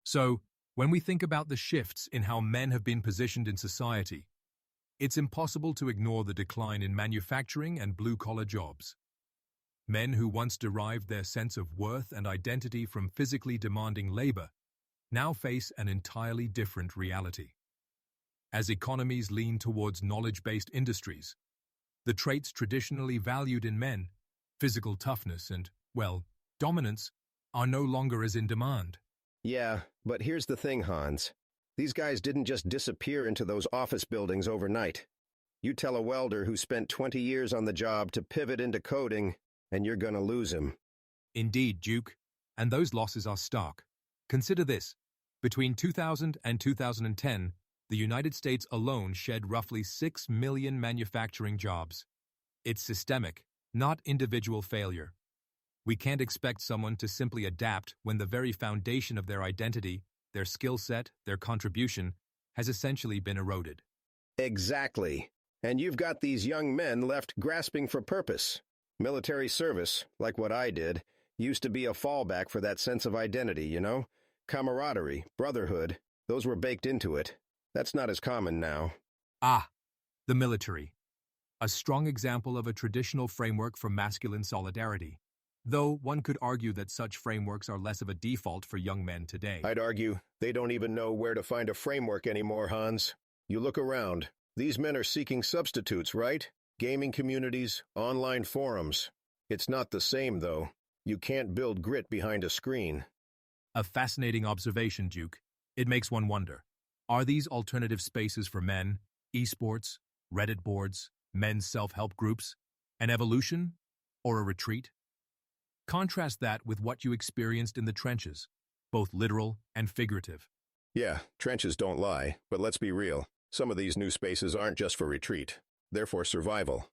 So, when we think about the shifts in how men have been positioned in society, it's impossible to ignore the decline in manufacturing and blue-collar jobs. Men who once derived their sense of worth and identity from physically demanding labor now face an entirely different reality. As economies lean towards knowledge-based industries, the traits traditionally valued in men, physical toughness and, well, dominance, are no longer as in demand. Yeah, but here's the thing, Hans. These guys didn't just disappear into those office buildings overnight. You tell a welder who spent 20 years on the job to pivot into coding, and you're gonna lose him. Indeed, Duke, and those losses are stark. Consider this. Between 2000 and 2010, the United States alone shed roughly 6 million manufacturing jobs. It's systemic, not individual failure. We can't expect someone to simply adapt when the very foundation of their identity, their skill set, their contribution, has essentially been eroded. Exactly. And you've got these young men left grasping for purpose. Military service, like what I did, used to be a fallback for that sense of identity, you know? Camaraderie, brotherhood, those were baked into it. That's not as common now. Ah, the military. A strong example of a traditional framework for masculine solidarity. Though one could argue that such frameworks are less of a default for young men today. I'd argue they don't even know where to find a framework anymore, Hans. You look around. These men are seeking substitutes, right? Gaming communities, online forums. It's not the same, though. You can't build grit behind a screen. A fascinating observation, Duke. It makes one wonder. Are these alternative spaces for men, esports, Reddit boards, men's self-help groups, an evolution or a retreat? Contrast that with what you experienced in the trenches, both literal and figurative. Yeah, trenches don't lie, but let's be real. Some of these new spaces aren't just for retreat. They're for survival.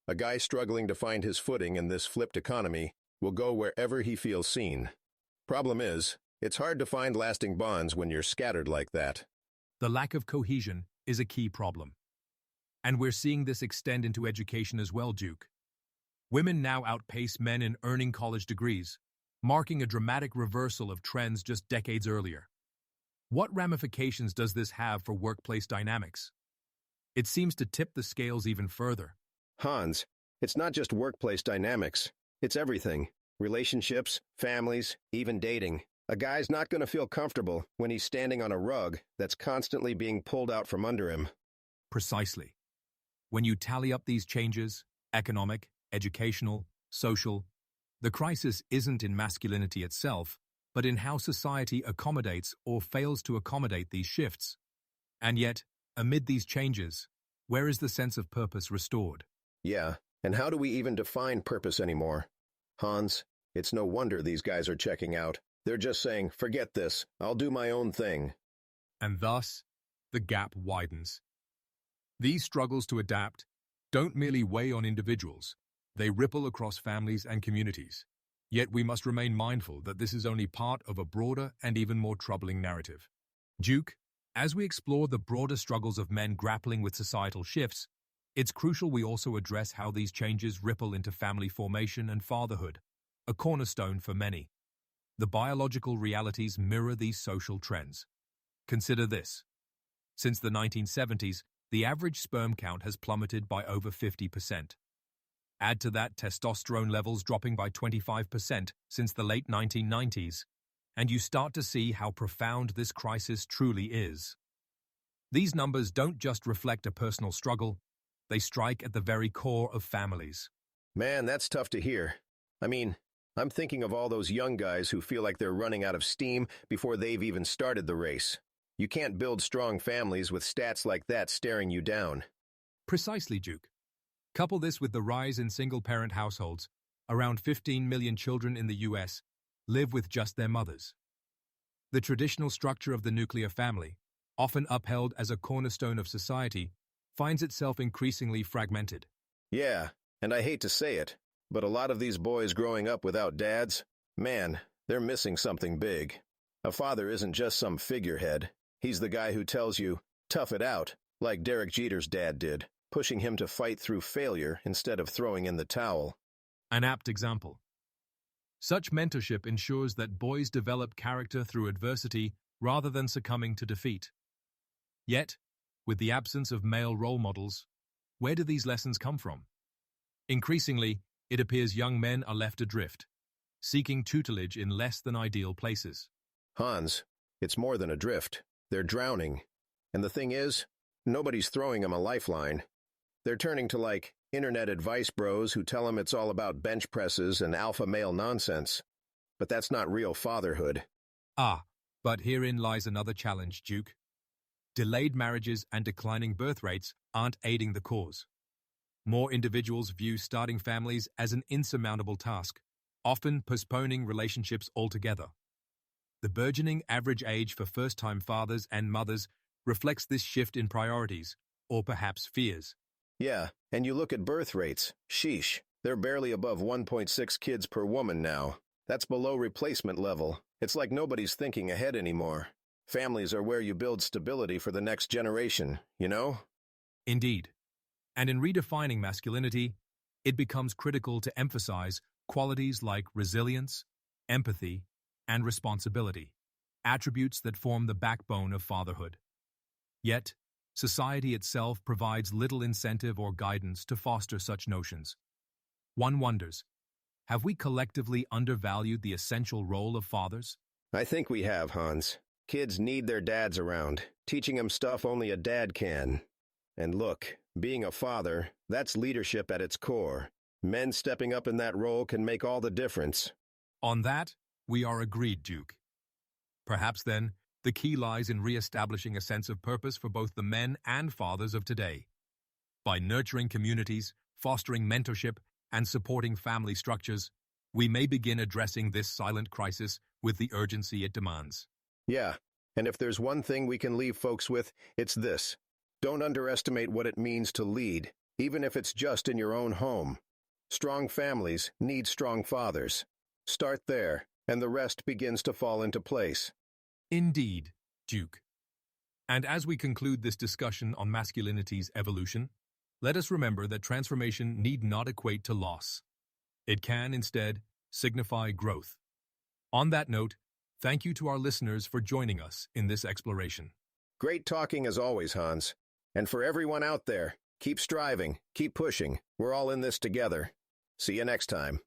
A guy struggling to find his footing in this flipped economy will go wherever he feels seen. Problem is, it's hard to find lasting bonds when you're scattered like that. The lack of cohesion is a key problem. And we're seeing this extend into education as well, Duke. Women now outpace men in earning college degrees, marking a dramatic reversal of trends just decades earlier. What ramifications does this have for workplace dynamics? It seems to tip the scales even further. Hans, it's not just workplace dynamics. It's everything. Relationships, families, even dating. A guy's not going to feel comfortable when he's standing on a rug that's constantly being pulled out from under him. Precisely. When you tally up these changes, economic, educational, social, the crisis isn't in masculinity itself, but in how society accommodates or fails to accommodate these shifts. And yet, amid these changes, where is the sense of purpose restored? Yeah, and how do we even define purpose anymore? Hans, it's no wonder these guys are checking out. They're just saying, forget this, I'll do my own thing. And thus, the gap widens. These struggles to adapt don't merely weigh on individuals, they ripple across families and communities. Yet we must remain mindful that this is only part of a broader and even more troubling narrative. Duke, as we explore the broader struggles of men grappling with societal shifts, it's crucial we also address how these changes ripple into family formation and fatherhood, a cornerstone for many. The biological realities mirror these social trends. Consider this. Since the 1970s, the average sperm count has plummeted by over 50%. Add to that testosterone levels dropping by 25% since the late 1990s, and you start to see how profound this crisis truly is. These numbers don't just reflect a personal struggle, they strike at the very core of families. Man, that's tough to hear. I mean, I'm thinking of all those young guys who feel like they're running out of steam before they've even started the race. You can't build strong families with stats like that staring you down. Precisely, Duke. Couple this with the rise in single-parent households. Around 15 million children in the US live with just their mothers. The traditional structure of the nuclear family, often upheld as a cornerstone of society, finds itself increasingly fragmented. Yeah, and I hate to say it, but a lot of these boys growing up without dads, man, they're missing something big. A father isn't just some figurehead. He's the guy who tells you, tough it out, like Derek Jeter's dad did, pushing him to fight through failure instead of throwing in the towel. An apt example. Such mentorship ensures that boys develop character through adversity rather than succumbing to defeat. Yet, with the absence of male role models, where do these lessons come from? Increasingly, it appears young men are left adrift, seeking tutelage in less than ideal places. Hans, it's more than adrift. They're drowning. And the thing is, nobody's throwing them a lifeline. They're turning to, internet advice bros who tell them it's all about bench presses and alpha male nonsense. But that's not real fatherhood. But herein lies another challenge, Duke. Delayed marriages and declining birth rates aren't aiding the cause. More individuals view starting families as an insurmountable task, often postponing relationships altogether. The burgeoning average age for first-time fathers and mothers reflects this shift in priorities, or perhaps fears. Yeah, and you look at birth rates. Sheesh, they're barely above 1.6 kids per woman now. That's below replacement level. It's like nobody's thinking ahead anymore. Families are where you build stability for the next generation, you know? Indeed. And in redefining masculinity, it becomes critical to emphasize qualities like resilience, empathy, and responsibility, attributes that form the backbone of fatherhood. Yet, society itself provides little incentive or guidance to foster such notions. One wonders, have we collectively undervalued the essential role of fathers? I think we have, Hans. Kids need their dads around, teaching them stuff only a dad can. And look, being a father, that's leadership at its core. Men stepping up in that role can make all the difference. On that, we are agreed, Duke. Perhaps then, the key lies in re-establishing a sense of purpose for both the men and fathers of today. By nurturing communities, fostering mentorship, and supporting family structures, we may begin addressing this silent crisis with the urgency it demands. Yeah, and if there's one thing we can leave folks with, it's this. Don't underestimate what it means to lead, even if it's just in your own home. Strong families need strong fathers. Start there, and the rest begins to fall into place. Indeed, Duke. And as we conclude this discussion on masculinity's evolution, let us remember that transformation need not equate to loss. It can, instead, signify growth. On that note, thank you to our listeners for joining us in this exploration. Great talking as always, Hans. And for everyone out there, keep striving, keep pushing. We're all in this together. See you next time.